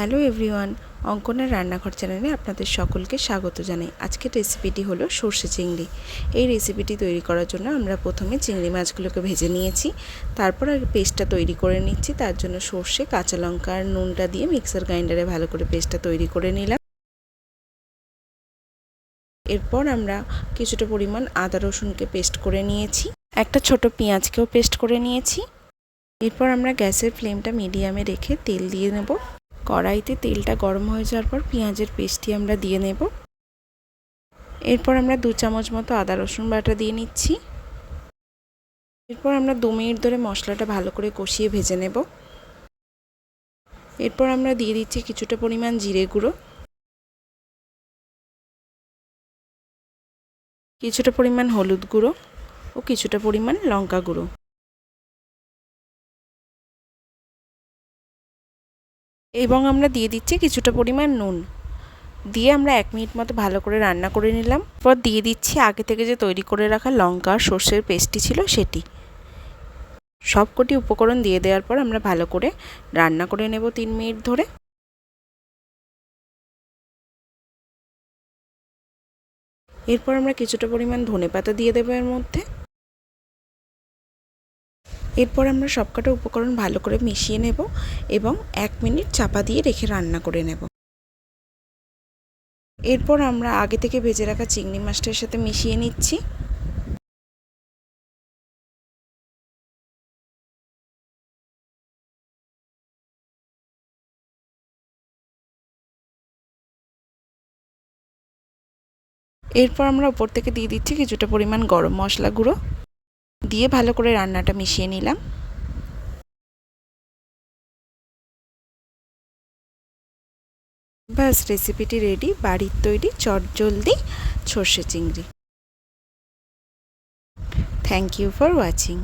Hello everyone, অঙ্কনের রান্নাঘর চ্যানেলে আপনাদের সকলকে স্বাগত জানাই। আজকের রেসিপিটি হলো সর্ষে চিংড়ি। এই রেসিপিটি তৈরি করার জন্য আমরা প্রথমে চিংড়ি মাছগুলোকে ভেজে নিয়েছি, তারপর পেস্টটা তৈরি করে নিচ্ছি। তার জন্য সর্ষে, কাঁচা লঙ্কা আর নুনটা দিয়ে মিক্সার গ্রাইন্ডারে ভালো করে পেস্টটা তৈরি করে নিলাম। এরপর আমরা কিছুটা পরিমাণ আদা রসুনকে পেস্ট করে নিয়েছি, একটা ছোট পেঁয়াজকেও পেস্ট করে নিয়েছি। এরপর আমরা গ্যাসের ফ্লেমটা মিডিয়ামে রেখে তেল দিয়ে নেব। কড়াইতে তেলটা গরম হয়ে যাওয়ার পর পেঁয়াজের পেস্টটি আমরা দিয়ে নেব। এরপর আমরা 2 চামচ মতো আদা রসুন বাটা দিয়ে নিচ্ছি। এরপর আমরা 2 মিনিট ধরে মশলাটা ভালো করে কষিয়ে ভেজে নেব। এরপর আমরা দিয়ে দিচ্ছি কিছুটা পরিমাণ জিরে গুঁড়ো, কিছুটা পরিমাণ হলুদ গুঁড়ো ও কিছুটা পরিমাণ লঙ্কা গুঁড়ো। এবং আমরা দিয়ে দিচ্ছি কিছুটা পরিমাণ নুন। দিয়ে আমরা 1 মিনিট মতো ভালো করে রান্না করে নিলাম। পর দিয়ে দিচ্ছি আগে থেকে যে তৈরি করে রাখা লঙ্কা আর সর্ষের পেস্টটি ছিল সেটি। সবকটি উপকরণ দিয়ে দেওয়ার পর আমরা ভালো করে রান্না করে নেব 3 মিনিট ধরে। এরপর আমরা কিছুটা পরিমাণ ধনেপাতা দিয়ে দেবো এর মধ্যে। এরপর আমরা সবকটা উপকরণ ভালো করে মিশিয়ে নেব এবং 1 মিনিট চাপা দিয়ে রেখে রান্না করে নেব। এরপর আমরা আগে থেকে ভেজে রাখা চিংড়ি মাছটার সাথে মিশিয়ে নিচ্ছি। এরপর আমরা উপর থেকে দিয়ে দিচ্ছি কিছুটা পরিমাণ গরম মশলা গুঁড়ো, দিয়ে ভালো করে রান্নাটা মিশিয়ে নিলাম। ব্যাস, রেসিপিটি রেডি। বাড়ির তৈরি চটজলদি সর্ষে চিংড়ি। Thank you for watching.